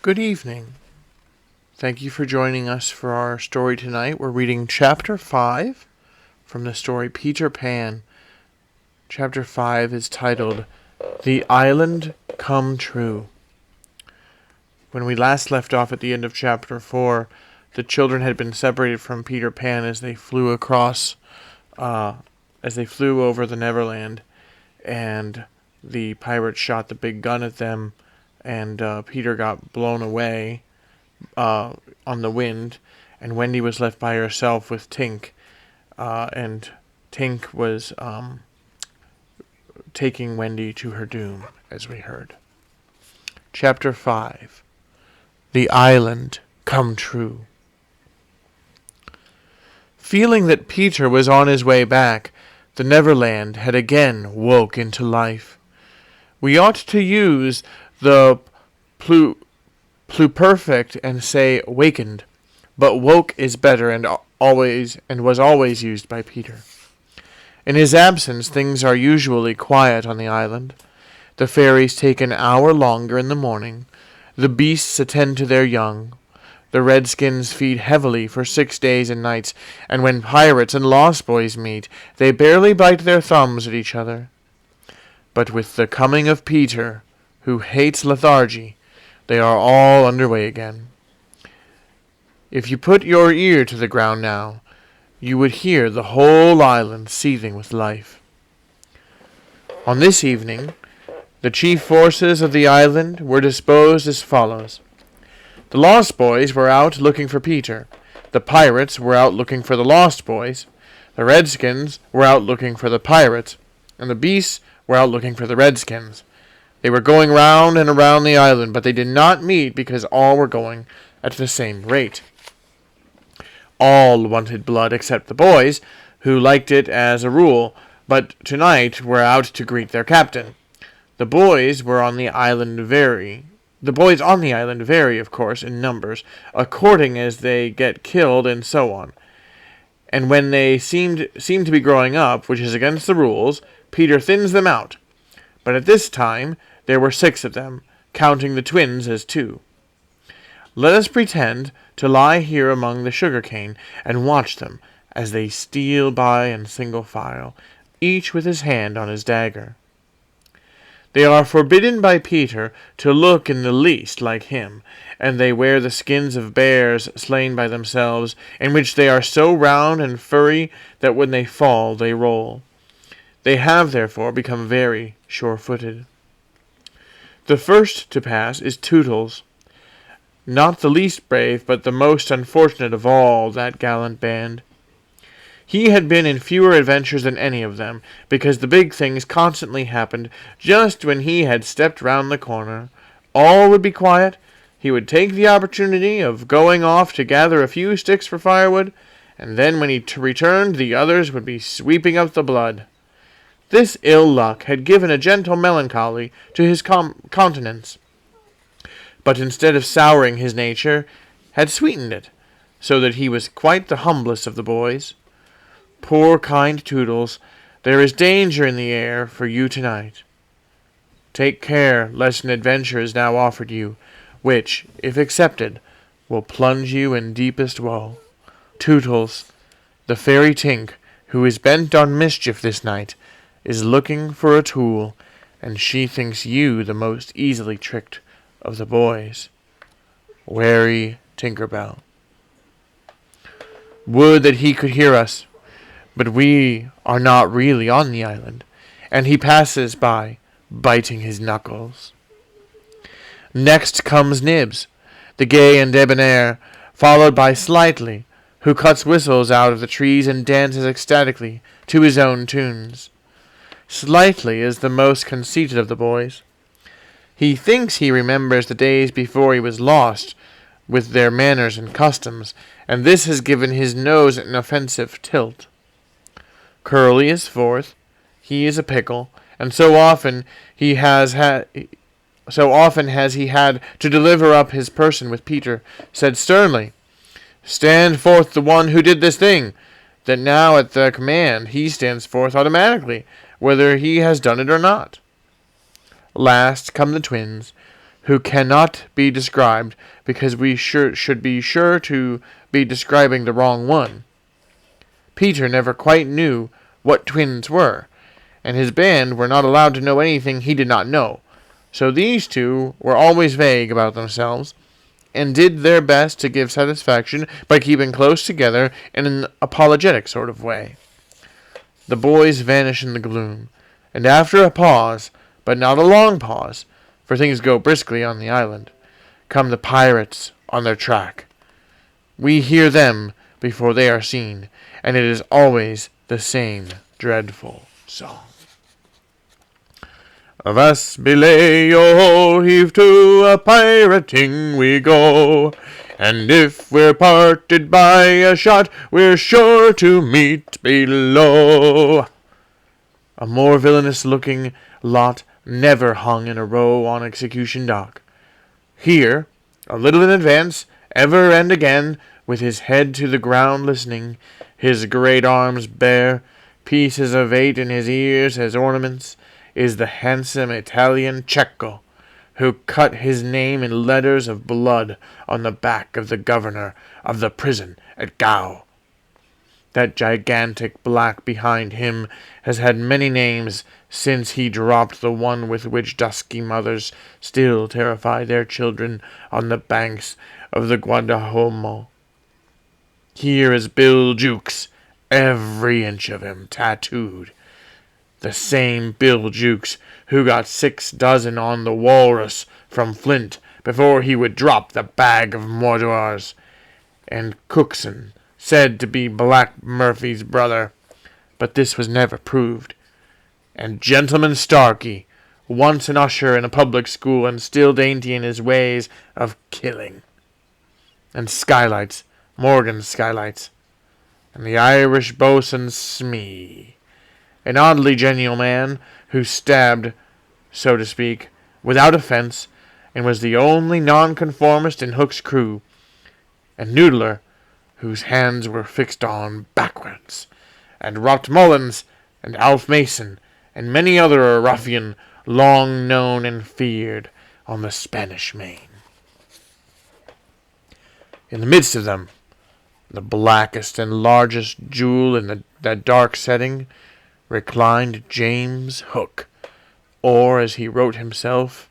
Good evening. Thank you for joining us for our story tonight. We're reading Chapter 5 from the story Peter Pan. Chapter 5 is titled, The Island Come True. When we last left off at the end of Chapter 4, the children had been separated from Peter Pan as they flew over the Neverland, and the pirates shot the big gun at them, and Peter got blown away on the wind, and Wendy was left by herself with Tink, and Tink was taking Wendy to her doom, as we heard. Chapter 5. The Island Come True. Feeling that Peter was on his way back, the Neverland had again woke into life. We ought to use the pluperfect and say wakened, but woke is better and was always used by Peter. In his absence, things are usually quiet on the island. The fairies take an hour longer in the morning. The beasts attend to their young. The redskins feed heavily for 6 days and nights, and when pirates and lost boys meet, they barely bite their thumbs at each other. But with the coming of Peter, who hates lethargy, they are all underway again. If you put your ear to the ground now, you would hear the whole island seething with life. On this evening, the chief forces of the island were disposed as follows. The Lost Boys were out looking for Peter. The pirates were out looking for the Lost Boys. The redskins were out looking for the pirates. And the beasts were out looking for the redskins. They were going round and around the island, but they did not meet because all were going at the same rate. All wanted blood except the boys, who liked it as a rule, but tonight were out to greet their captain. The boys on the island vary, of course, in numbers, according as they get killed and so on. And when they seem to be growing up, which is against the rules, Peter thins them out. But at this time there were 6 of them, counting the twins as 2. Let us pretend to lie here among the sugar cane and watch them as they steal by in single file, each with his hand on his dagger. They are forbidden by Peter to look in the least like him, and they wear the skins of bears slain by themselves, in which they are so round and furry that when they fall they roll. They have, therefore, become very sure-footed. The first to pass is Tootles, not the least brave, but the most unfortunate of all that gallant band. He had been in fewer adventures than any of them, because the big things constantly happened just when he had stepped round the corner. All would be quiet. He would take the opportunity of going off to gather a few sticks for firewood, and then when he returned, the others would be sweeping up the blood. This ill luck had given a gentle melancholy to his countenance, but instead of souring his nature, had sweetened it, so that he was quite the humblest of the boys. Poor kind Tootles, there is danger in the air for you tonight. Take care lest an adventure is now offered you, which, if accepted, will plunge you in deepest woe. Tootles, the fairy Tink, who is bent on mischief this night, is looking for a tool, and she thinks you the most easily tricked of the boys. Wary Tinker Bell. Would that he could hear us, but we are not really on the island, and he passes by, biting his knuckles. Next comes Nibs, the gay and debonair, followed by Slightly, who cuts whistles out of the trees and dances ecstatically to his own tunes. Slightly is the most conceited of the boys. He thinks he remembers the days before he was lost, with their manners and customs, and this has given his nose an offensive tilt. Curly is 4th. He is a pickle, and so often has he had to deliver up his person with Peter, said sternly, "Stand forth the one who did this thing," that now at the command he stands forth automatically, whether he has done it or not. Last come the twins, who cannot be described because we should be sure to be describing the wrong one. Peter never quite knew what twins were, and his band were not allowed to know anything he did not know, so these two were always vague about themselves, and did their best to give satisfaction by keeping close together in an apologetic sort of way. The boys vanish in the gloom, and after a pause, but not a long pause, for things go briskly on the island, come the pirates on their track. We hear them before they are seen, and it is always the same dreadful song. Of us belay, yo, heave to, a pirating we go, and if we're parted by a shot, we're sure to meet below. A more villainous-looking lot never hung in a row on execution dock. Here, a little in advance, ever and again, with his head to the ground listening, his great arms bare, pieces of 8 in his ears as ornaments, is the handsome Italian Cecco, who cut his name in letters of blood on the back of the governor of the prison at Gao. That gigantic black behind him has had many names since he dropped the one with which dusky mothers still terrify their children on the banks of the Guadalhormo. Here is Bill Jukes, every inch of him tattooed. The same Bill Jukes who got 6 dozen on the Walrus from Flint before he would drop the bag of Mordors, and Cookson, said to be Black Murphy's brother, but this was never proved, and Gentleman Starkey, once an usher in a public school and still dainty in his ways of killing, and Skylights, Morgan's Skylights, and the Irish boatswain Smee, an oddly genial man who stabbed, so to speak, without offense, and was the only nonconformist in Hook's crew, and Noodler, whose hands were fixed on backwards, and Rot Mullins, and Alf Mason, and many other a ruffian long known and feared on the Spanish Main. In the midst of them, the blackest and largest jewel in that dark setting, reclined James Hook, or, as he wrote himself,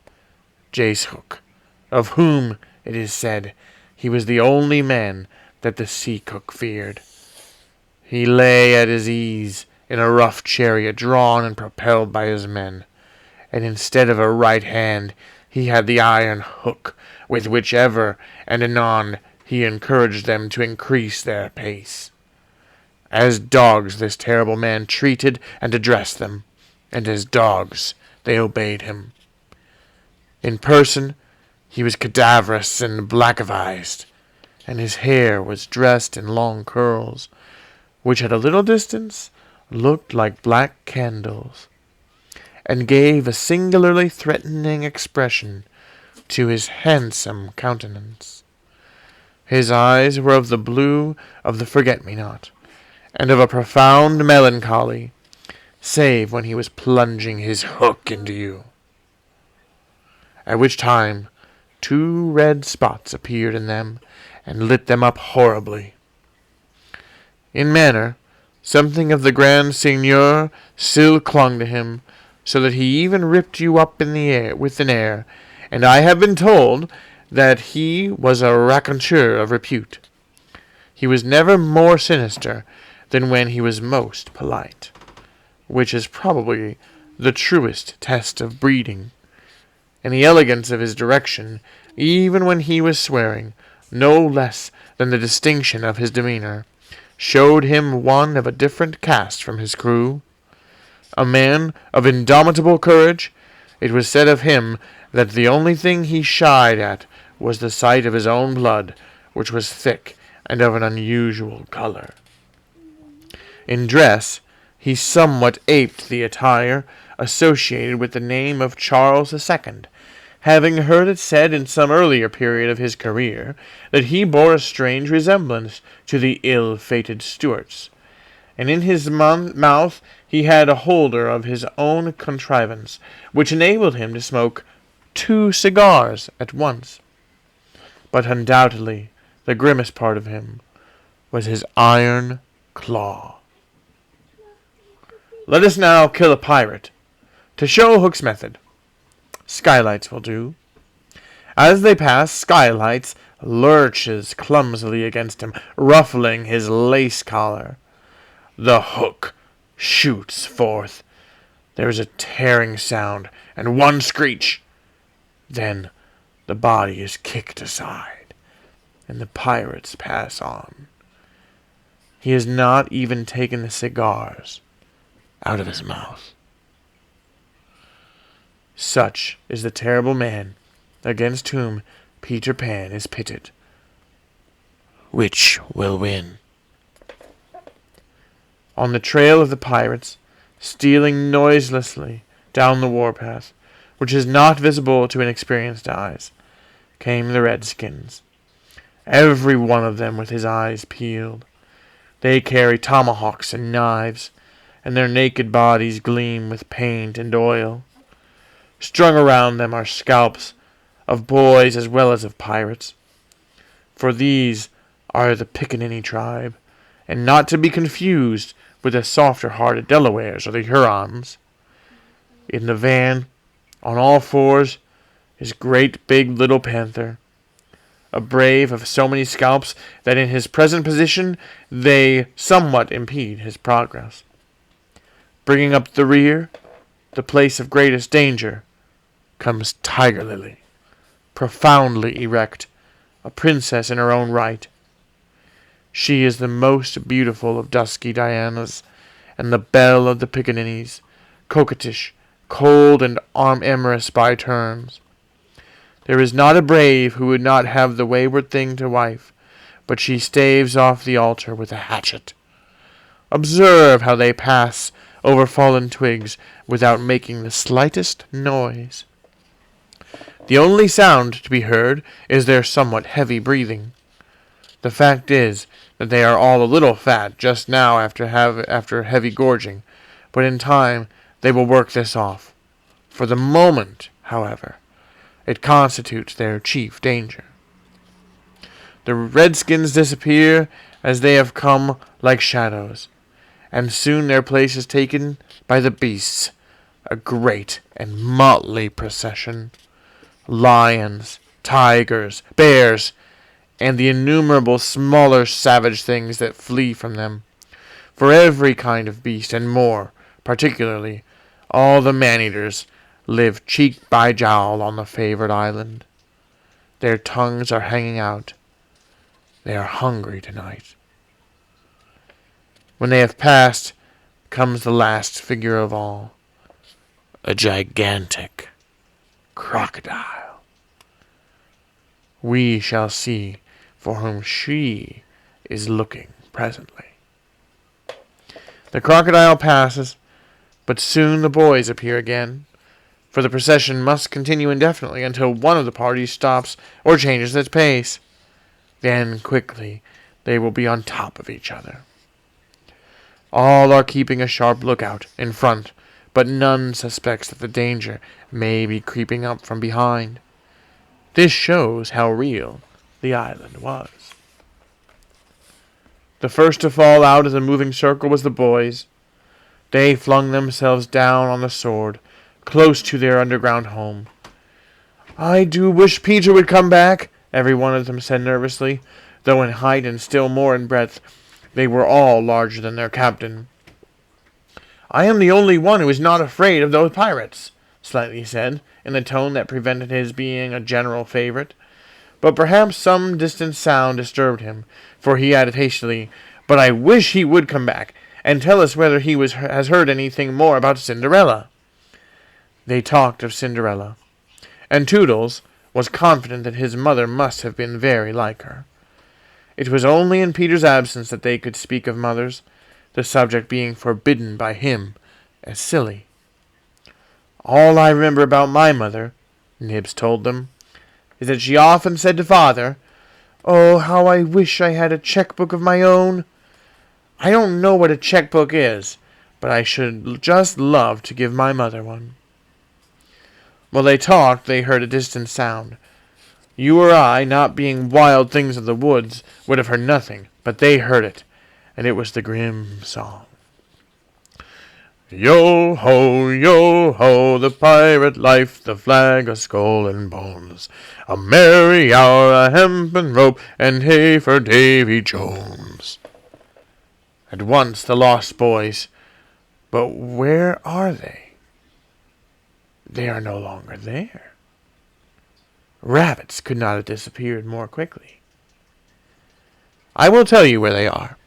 Jace Hook, of whom, it is said, he was the only man that the sea cook feared. He lay at his ease in a rough chariot drawn and propelled by his men, and instead of a right hand he had the iron hook, with which ever and anon he encouraged them to increase their pace. As dogs this terrible man treated and addressed them, and as dogs they obeyed him. In person he was cadaverous and black-avised, and his hair was dressed in long curls, which at a little distance looked like black candles, and gave a singularly threatening expression to his handsome countenance. His eyes were of the blue of the forget-me-not, and of a profound melancholy, save when he was plunging his hook into you, at which time 2 red spots appeared in them, and lit them up horribly. In manner, something of the Grand Seigneur still clung to him, so that he even ripped you up in the air with an air, and I have been told that he was a raconteur of repute. He was never more sinister than when he was most polite, which is probably the truest test of breeding, and the elegance of his direction, even when he was swearing, no less than the distinction of his demeanor, showed him one of a different caste from his crew. A man of indomitable courage, it was said of him that the only thing he shied at was the sight of his own blood, which was thick and of an unusual color. In dress, he somewhat aped the attire associated with the name of Charles II, having heard it said in some earlier period of his career that he bore a strange resemblance to the ill-fated Stuarts, and in his mouth he had a holder of his own contrivance, which enabled him to smoke 2 cigars at once. But undoubtedly the grimmest part of him was his iron claw. Let us now kill a pirate. To show Hook's method, Skylights will do. As they pass, Skylights lurches clumsily against him, ruffling his lace collar. The hook shoots forth. There is a tearing sound and one screech. Then the body is kicked aside, and the pirates pass on. He has not even taken the cigars out of his mouth. Such is the terrible man against whom Peter Pan is pitted. Which will win? On the trail of the pirates, stealing noiselessly down the warpath, which is not visible to inexperienced eyes, came the redskins, every one of them with his eyes peeled. They carry tomahawks and knives, and their naked bodies gleam with paint and oil. Strung around them are scalps of boys as well as of pirates, for these are the Pickaninny tribe, and not to be confused with the softer-hearted Delawares or the Hurons. In the van, on all fours, is Great Big Little Panther, a brave of so many scalps that in his present position they somewhat impede his progress. Bringing up the rear, the place of greatest danger, comes Tiger Lily, profoundly erect, a princess in her own right. She is the most beautiful of dusky Dianas, and the belle of the Pickaninnies, coquettish, cold, and amorous by turns. There is not a brave who would not have the wayward thing to wife, but she staves off the altar with a hatchet. Observe how they pass over fallen twigs without making the slightest noise. The only sound to be heard is their somewhat heavy breathing. The fact is that they are all a little fat just now after heavy gorging, but in time they will work this off. For the moment, however, it constitutes their chief danger. The redskins disappear as they have come like shadows, and soon their place is taken by the beasts, a great and motley procession. Lions, tigers, bears, and the innumerable smaller savage things that flee from them. For every kind of beast, and more particularly, all the man-eaters live cheek by jowl on the favored island. Their tongues are hanging out. They are hungry tonight. When they have passed, comes the last figure of all, a gigantic crocodile. We shall see for whom she is looking presently. The crocodile passes, but soon the boys appear again, for the procession must continue indefinitely until one of the parties stops or changes its pace. Then quickly they will be on top of each other. All are keeping a sharp lookout in front, but none suspects that the danger may be creeping up from behind. This shows how real the island was. The first to fall out of the moving circle was the boys. They flung themselves down on the sword, close to their underground home. "I do wish Peter would come back," every one of them said nervously, though in height and still more in breadth they were all larger than their captain. "I am the only one who is not afraid of those pirates," Slightly said, in a tone that prevented his being a general favorite. But perhaps some distant sound disturbed him, for he added hastily, "But I wish he would come back, and tell us whether he has heard anything more about Cinderella." They talked of Cinderella, and Toodles was confident that his mother must have been very like her. It was only in Peter's absence that they could speak of mothers, the subject being forbidden by him as silly. "All I remember about my mother," Nibs told them, "is that she often said to Father, 'Oh, how I wish I had a checkbook of my own.' I don't know what a checkbook is, but I should just love to give my mother one." While they talked, they heard a distant sound. You or I, not being wild things of the woods, would have heard nothing, but they heard it, and it was the grim song. Yo ho, the pirate life, the flag, a skull and bones, a merry hour, a hempen rope, and hey for Davy Jones. At once the lost boys, but where are they? They are no longer there. Rabbits could not have disappeared more quickly. I will tell you where they are.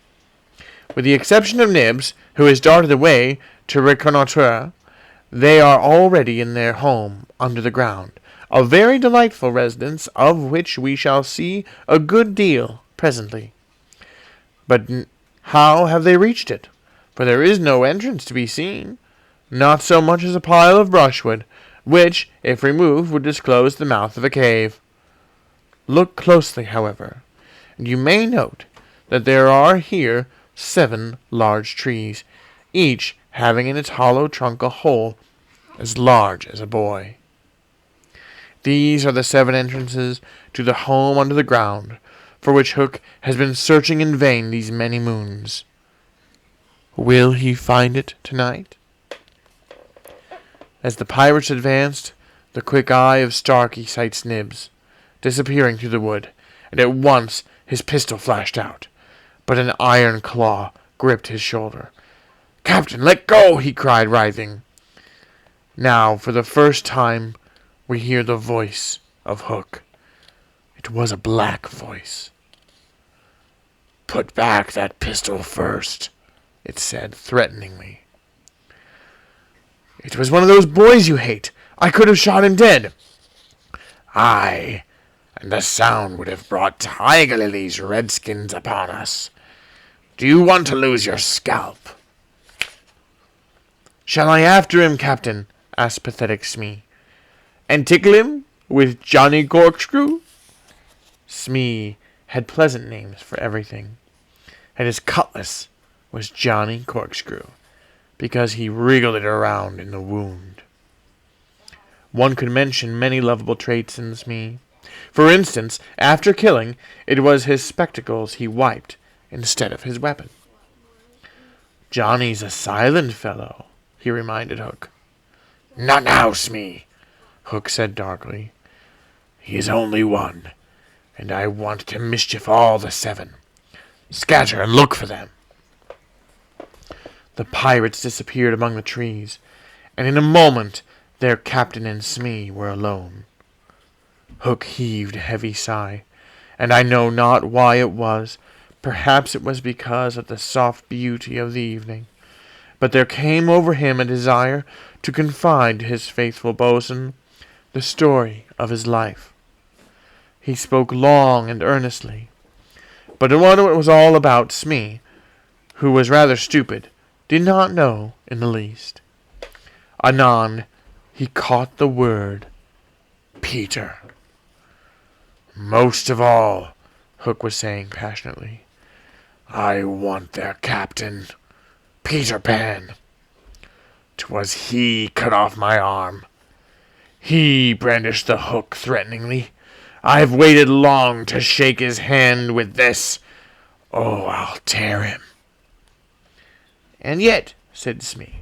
With the exception of Nibs, who has darted away to reconnoitre, they are already in their home under the ground, a very delightful residence, of which we shall see a good deal presently. But how have they reached it? For there is no entrance to be seen, not so much as a pile of brushwood, which, if removed, would disclose the mouth of a cave. Look closely, however, and you may note that there are here 7 large trees, each having in its hollow trunk a hole as large as a boy. These are the 7 entrances to the home under the ground, for which Hook has been searching in vain these many moons. Will he find it tonight? As the pirates advanced, the quick eye of Starkey sights Nibs, disappearing through the wood, and at once his pistol flashed out, but an iron claw gripped his shoulder. "Captain, let go!" he cried, writhing. Now, for the first time, we hear the voice of Hook. It was a black voice. "Put back that pistol first," it said, threateningly. "It was one of those boys you hate. I could have shot him dead." "Aye, and the sound would have brought Tiger Lily's redskins upon us. Do you want to lose your scalp?" "Shall I after him, Captain?" asked pathetic Smee. "And tickle him with Johnny Corkscrew?" Smee had pleasant names for everything, and his cutlass was Johnny Corkscrew, because he wriggled it around in the wound. One could mention many lovable traits in Smee. For instance, after killing, it was his spectacles he wiped instead of his weapon. "Johnny's a silent fellow," he reminded Hook. "Not now, Smee," Hook said darkly. "He is only one, and I want to mischief all the 7. Scatter and look for them." The pirates disappeared among the trees, and in a moment their captain and Smee were alone. Hook heaved a heavy sigh, and I know not why it was. Perhaps it was because of the soft beauty of the evening. But there came over him a desire to confide to his faithful boatswain the story of his life. He spoke long and earnestly, but when it was all about, Smee, who was rather stupid, did not know in the least. Anon he caught the word Peter. "Most of all," Hook was saying passionately, "I want their captain, Peter Pan. 'Twas he cut off my arm. He brandished the hook threateningly. I've waited long to shake his hand with this. Oh, I'll tear him." "And yet," said Smee,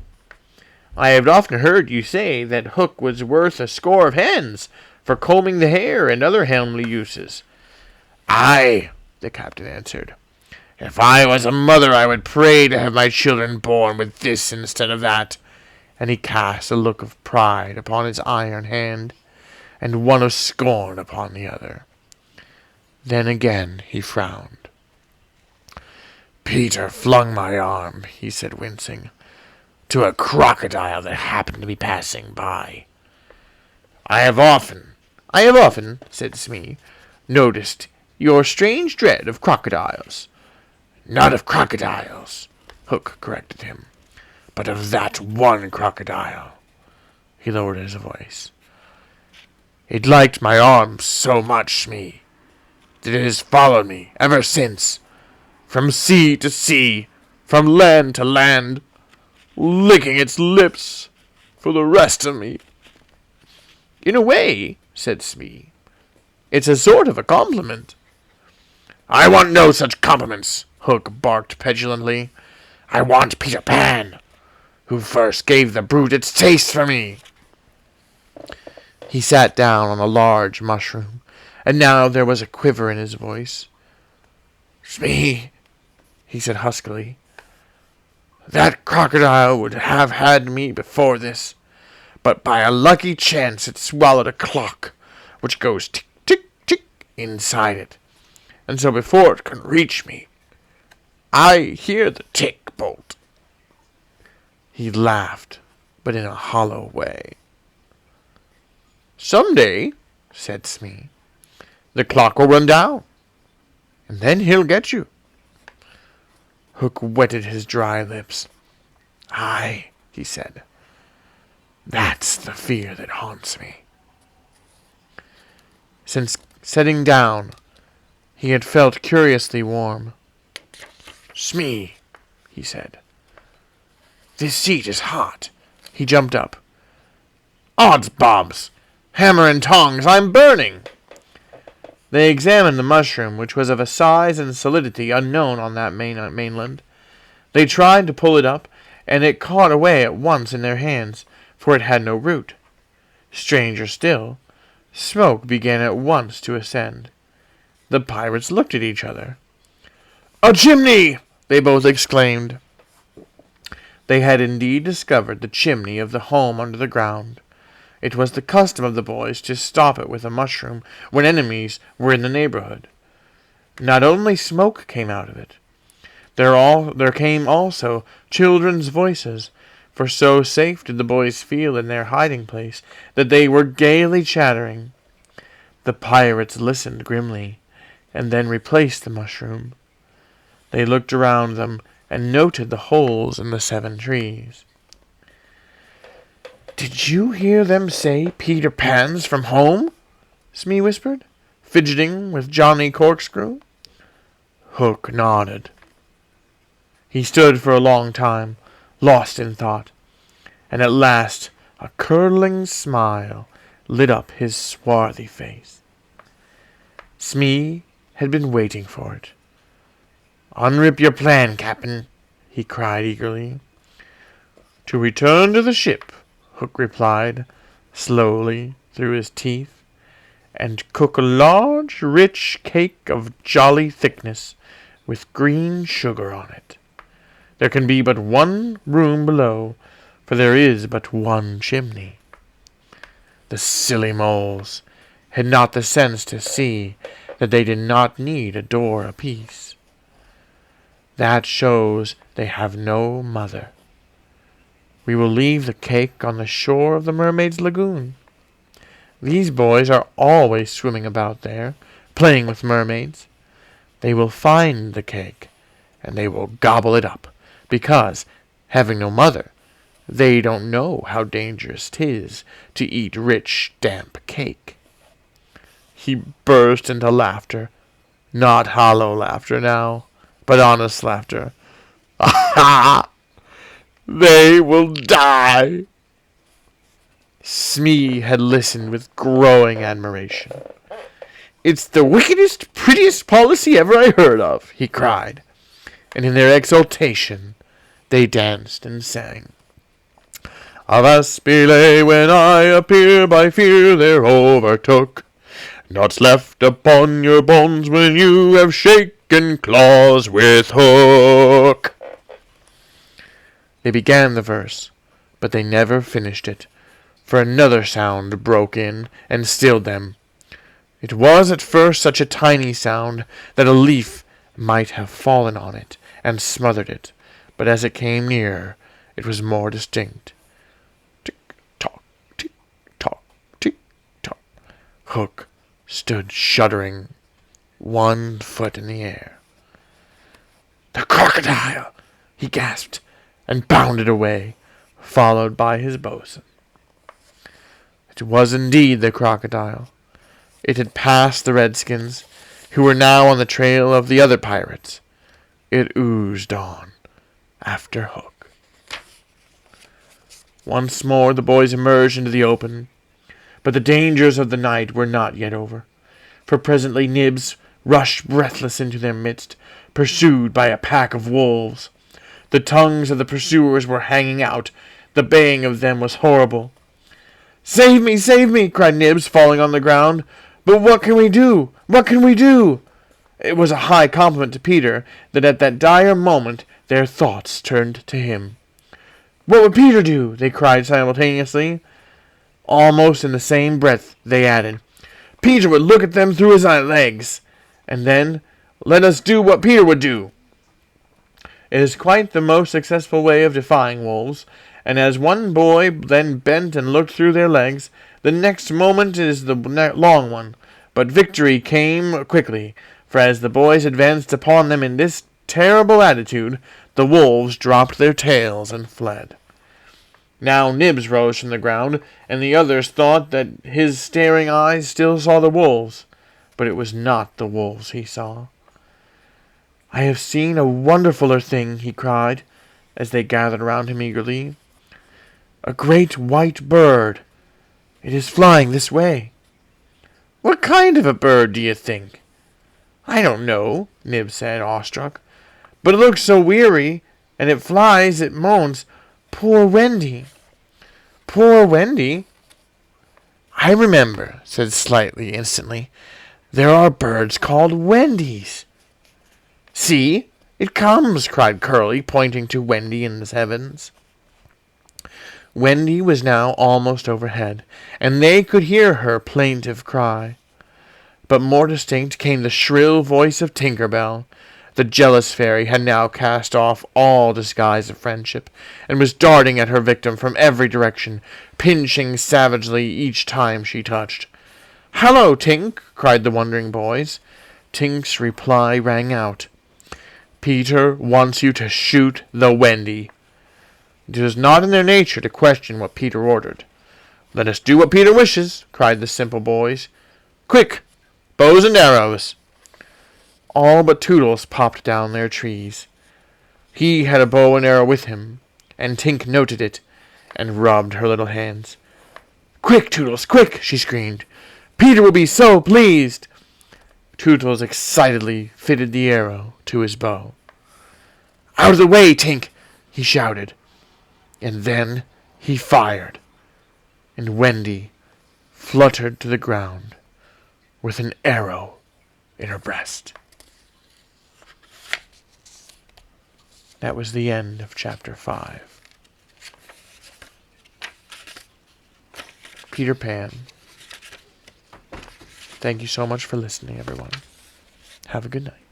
"I have often heard you say that Hook was worth a score of hens for combing the hair and other homely uses." "Aye," the captain answered. "If I was a mother, I would pray to have my children born with this instead of that." And he cast a look of pride upon his iron hand, and one of scorn upon the other. Then again he frowned. "Peter flung my arm," he said, wincing, "to a crocodile that happened to be passing by. I have often," said Smee, "noticed your strange dread of crocodiles." "Not of crocodiles," Hook corrected him, "but of that one crocodile." He lowered his voice. "It liked my arm so much, Smee, that it has followed me ever since, from sea to sea, from land to land, licking its lips for the rest of me. In a way, said Smee, it's a sort of a compliment. I want no such compliments, Hook barked petulantly. I want Peter Pan, who first gave the brute its taste for me. He sat down on a large mushroom, and now there was a quiver in his voice. Smee, he said huskily, that crocodile would have had me before this, but by a lucky chance it swallowed a clock, which goes tick, tick, tick inside it, and so before it can reach me, I hear the tick bolt. He laughed, but in a hollow way. Some day, said Smee, the clock will run down, and then he'll get you. Hook wetted his dry lips. Aye, he said, that's the fear that haunts me. Since setting down, he had felt curiously warm. Smee, he said, this seat is hot. He jumped up. Odds bobs! Hammer and tongs, I'm burning! They examined the mushroom, which was of a size and solidity unknown on that mainland. They tried to pull it up, and it caught away at once in their hands, for it had no root. Stranger still, smoke began at once to ascend. The pirates looked at each other. A chimney! They both exclaimed. They had indeed discovered the chimney of the home under the ground. It was the custom of the boys to stop it with a mushroom when enemies were in the neighborhood. Not only smoke came out of it. There came also children's voices, for so safe did the boys feel in their hiding place that they were gaily chattering. The pirates listened grimly, and then replaced the mushroom. They looked around them and noted the holes in the 7 trees. Did you hear them say Peter Pan's from home? Smee whispered, fidgeting with Johnny Corkscrew. Hook nodded. He stood for a long time, lost in thought, and at last a curdling smile lit up his swarthy face. Smee had been waiting for it. Unrip your plan, Captain, he cried eagerly. To return to the ship, Hook replied, slowly through his teeth, and cook a large, rich cake of jolly thickness, with green sugar on it. There can be but one room below, for there is but one chimney. The silly moles had not the sense to see that they did not need a door apiece. That shows they have no mother. We will leave the cake on the shore of the mermaid's lagoon. These boys are always swimming about there, playing with mermaids. They will find the cake, and they will gobble it up, because, having no mother, they don't know how dangerous 'tis to eat rich, damp cake. He burst into laughter, not hollow laughter now, but honest laughter. Ha! They will die! Smee had listened with growing admiration. It's the wickedest, prettiest policy ever I heard of, he cried, and in their exultation they danced and sang. Avast belay, when I appear, by fear they're overtook. Naught's left upon your bones when you have shaken claws with Hook. They began the verse, but they never finished it, for another sound broke in and stilled them. It was at first such a tiny sound that a leaf might have fallen on it and smothered it, but as it came nearer, it was more distinct. Tick-tock, tick-tock, tick-tock. Hook stood shuddering, 1 foot in the air. The crocodile! He gasped, and bounded away, followed by his bo'sun. It was indeed the crocodile. It had passed the redskins, who were now on the trail of the other pirates. It oozed on after Hook. Once more the boys emerged into the open, But the dangers of the night were not yet over, for presently Nibs rushed breathless into their midst, pursued by a pack of wolves. The tongues of the pursuers were hanging out. The baying of them was horrible. "Save me! Save me!" cried Nibs, falling on the ground. "But what can we do? What can we do?" It was a high compliment to Peter that at that dire moment their thoughts turned to him. "What would Peter do?" they cried simultaneously. Almost in the same breath they added, "Peter would look at them through his legs, and then let us do what Peter would do." It is quite the most successful way of defying wolves, and as one boy then bent and looked through their legs, the next moment is the long one. But victory came quickly, for as the boys advanced upon them in this terrible attitude, the wolves dropped their tails and fled. Now Nibs rose from the ground, and the others thought that his staring eyes still saw the wolves, but it was not the wolves he saw. "I have seen a wonderfuller thing," he cried, as they gathered around him eagerly. "A great white bird. It is flying this way." "What kind of a bird, do you think?" "I don't know," Nibs said, awestruck. "But it looks so weary, and it flies, it moans. Poor Wendy." "Poor Wendy?" "I remember," said Slightly instantly. "There are birds called Wendies." "See, it comes!" cried Curly, pointing to Wendy in the heavens. Wendy was now almost overhead, and they could hear her plaintive cry. But more distinct came the shrill voice of Tinker Bell. The jealous fairy had now cast off all disguise of friendship, and was darting at her victim from every direction, pinching savagely each time she touched. "Hallo, Tink!" cried the wondering boys. Tink's reply rang out. "Peter wants you to shoot the Wendy." It was not in their nature to question what Peter ordered. "Let us do what Peter wishes," cried the simple boys. "Quick! Bows and arrows!" All but Toodles popped down their trees. He had a bow and arrow with him, and Tink noted it, and rubbed her little hands. "Quick, Toodles, quick!" she screamed. "Peter will be so pleased!" Toodles excitedly fitted the arrow to his bow. "Out of the way, Tink!" he shouted. And then he fired, and Wendy fluttered to the ground with an arrow in her breast. That was the end of Chapter 5. Peter Pan. Thank you so much for listening, everyone. Have a good night.